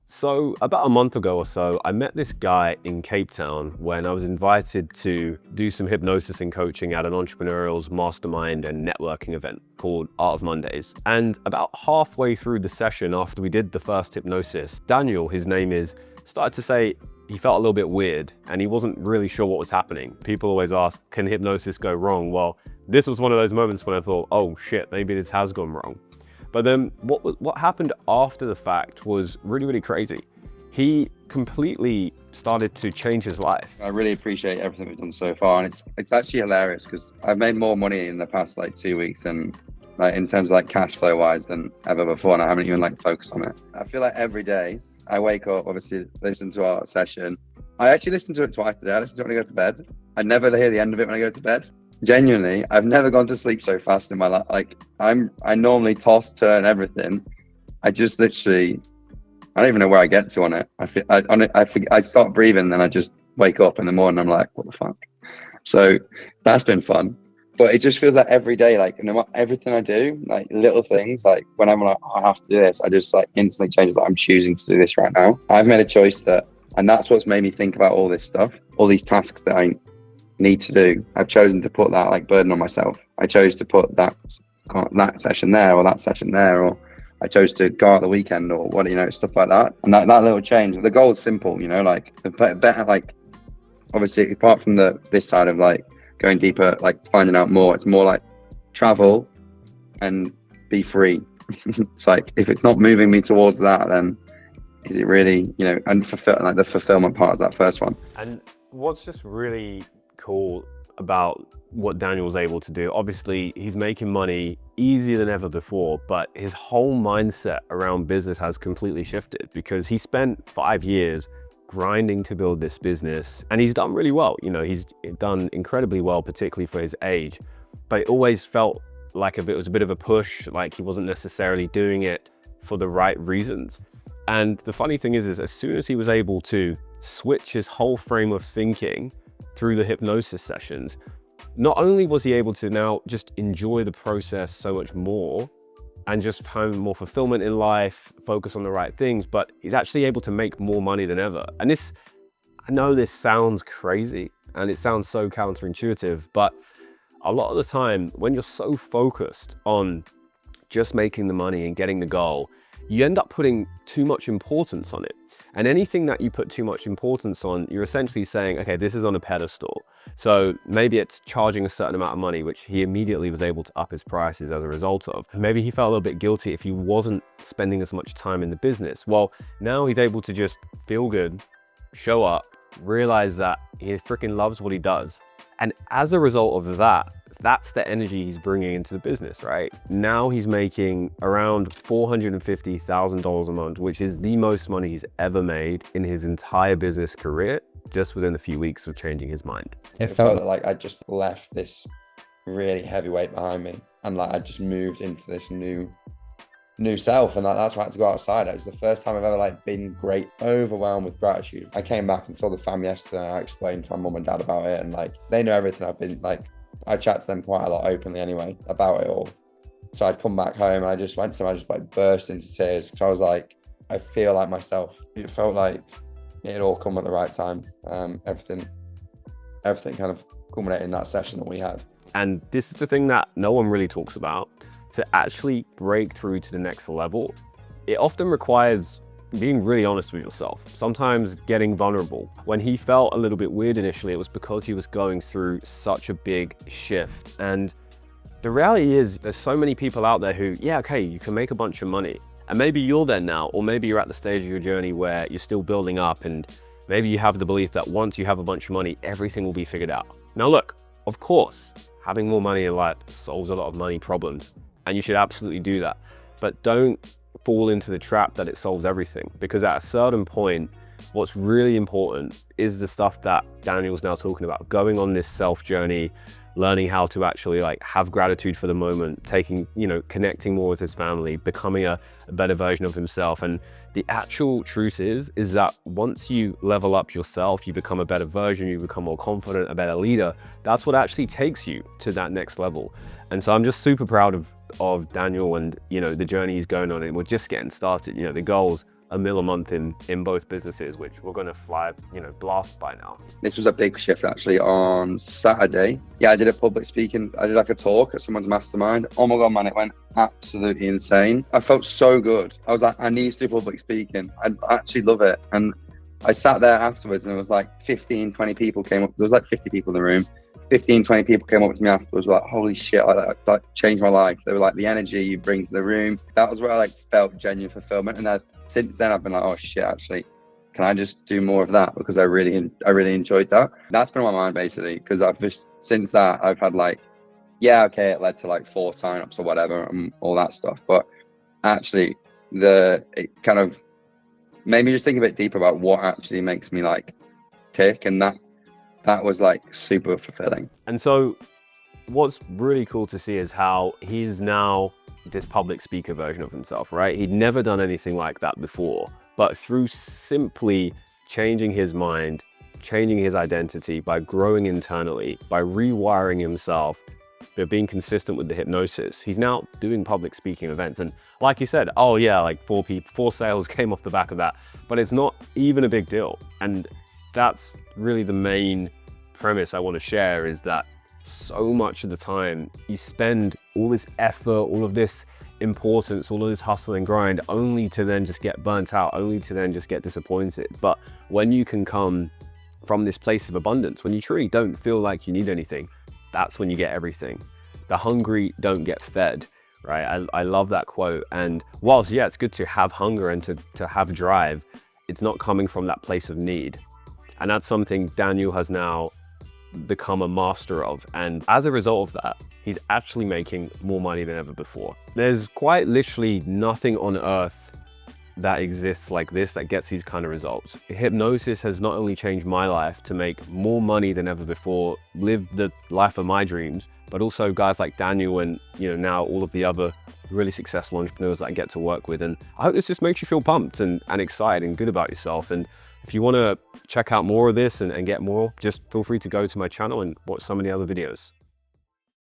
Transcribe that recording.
So about a month ago or so, I met this guy in Cape Town when I was invited to do some hypnosis and coaching at an entrepreneurial's mastermind and networking event called Art of Mondays. And about halfway through the session, after we did the first hypnosis, Daniel, his name is, started to say he felt a little bit weird and he wasn't really sure what was happening. People always ask, can hypnosis go wrong? Well, this was one of those moments when I thought, oh shit, maybe this has gone wrong. But then what happened after the fact was really, really crazy. He completely started to change his life. I really appreciate everything we've done so far, and it's actually hilarious because I've made more money in the past 2 weeks than in terms of cash flow wise than ever before, and I haven't even focused on it. I feel like every day I wake up, obviously listen to our session. I actually listened to it twice today. I listened to it when I go to bed. I never hear the end of it when I go to bed. Genuinely, I've never gone to sleep so fast in my life. I normally toss, turn everything. I just literally, I don't even know where I get to on it. I start breathing, then I just wake up in the morning. I'm like, what the fuck? So that's been fun. But it just feels like every day, no matter everything I do, little things, when I'm like, oh, I have to do this, I just instantly changes. I'm choosing to do this right now. I've made a choice and that's what's made me think about all this stuff, all these tasks that I need to do. I've chosen to put that burden on myself. I chose to put that session there or that session there, or I chose to go out the weekend or what, stuff like that. And that little change, the goal is simple, the better, obviously apart from this side of going deeper, finding out more, it's more travel and be free. It's if it's not moving me towards that, then is it really, and the fulfillment part is that first one. And what's just really cool about what Daniel was able to do, obviously he's making money easier than ever before, but his whole mindset around business has completely shifted because he spent 5 years grinding to build this business and he's done really well. He's done incredibly well, particularly for his age, but it always felt like it was a bit of a push, he wasn't necessarily doing it for the right reasons. And the funny thing is as soon as he was able to switch his whole frame of thinking through the hypnosis sessions, not only was he able to now just enjoy the process so much more and just find more fulfillment in life, focus on the right things, but he's actually able to make more money than ever. And I know this sounds crazy and it sounds so counterintuitive, but a lot of the time when you're so focused on just making the money and getting the goal, you end up putting too much importance on it. And anything that you put too much importance on, you're essentially saying, okay, this is on a pedestal. So maybe it's charging a certain amount of money, which he immediately was able to up his prices as a result of. Maybe he felt a little bit guilty if he wasn't spending as much time in the business. Well, now he's able to just feel good, show up, realize that he freaking loves what he does. And as a result of that, that's the energy he's bringing into the business, right? Now he's making around $450,000 a month, which is the most money he's ever made in his entire business career, just within a few weeks of changing his mind. It felt like I just left this really heavy weight behind me and I just moved into this new self, and that's why I had to go outside. It was the first time I've ever been overwhelmed with gratitude. I came back and saw the family yesterday and I explained to my mum and dad about it, and they know everything I've been I chat to them quite a lot openly anyway about it all. So I'd come back home and I just went to them, I just burst into tears because I was I feel like myself. It felt like it had all come at the right time. Everything kind of culminated in that session that we had. And this is the thing that no one really talks about. To actually break through to the next level, it often requires being really honest with yourself, sometimes getting vulnerable. When he felt a little bit weird initially, it was because he was going through such a big shift. And the reality is there's so many people out there who, yeah, okay, you can make a bunch of money. And maybe you're there now, or maybe you're at the stage of your journey where you're still building up and maybe you have the belief that once you have a bunch of money, everything will be figured out. Now look, of course, having more money in life solves a lot of money problems, and you should absolutely do that. But don't fall into the trap that it solves everything, because at a certain point, what's really important is the stuff that Daniel's now talking about, going on this self journey, learning how to actually have gratitude for the moment, connecting more with his family, becoming a better version of himself. And the actual truth is that once you level up yourself, you become a better version, you become more confident, a better leader. That's what actually takes you to that next level. And so I'm just super proud of Daniel and the journey he's going on, and we're just getting started. The goal's $1 million a month in both businesses, which we're going to fly, blast by now. This was a big shift actually on Saturday. Yeah, I did a public speaking. I did like a talk at someone's mastermind. Oh my God, man, it went absolutely insane. I felt so good. I was like, I need to do public speaking. I actually love it. And I sat there afterwards and it was like 15, 20 people came up. There was like 50 people in the room. 15, 20 people came up to me afterwards, were like, holy shit, that changed my life. They were like, the energy you bring to the room. That was where I like felt genuine fulfillment. And since then I've been like, oh shit, actually, can I just do more of that? Because I really enjoyed that. That's been on my mind basically, because since that I've had like, yeah, okay, it led to like 4 signups or whatever and all that stuff. But actually it kind of made me just think a bit deeper about what actually makes me like tick. And that was like super fulfilling. And so what's really cool to see is how he's now this public speaker version of himself, right? He'd never done anything like that before, but through simply changing his mind, changing his identity, by growing internally, by rewiring himself, by being consistent with the hypnosis, he's now doing public speaking events. And like you said, oh yeah, like 4 sales came off the back of that, but it's not even a big deal. And that's really the main premise I want to share, is that so much of the time you spend all this effort, all of this importance, all of this hustle and grind, only to then just get burnt out, only to then just get disappointed. But when you can come from this place of abundance, when you truly don't feel like you need anything, that's when you get everything. The hungry don't get fed, right? I love that quote. And whilst, yeah, it's good to have hunger and to have drive, it's not coming from that place of need. And that's something Daniel has now become a master of. And as a result of that, he's actually making more money than ever before. There's quite literally nothing on earth that exists like this that gets these kind of results. Hypnosis has not only changed my life to make more money than ever before, live the life of my dreams, but also guys like Daniel and now all of the other really successful entrepreneurs that I get to work with. And I hope this just makes you feel pumped and excited and good about yourself. And if you want to check out more of this and get more, just feel free to go to my channel and watch some of the other videos.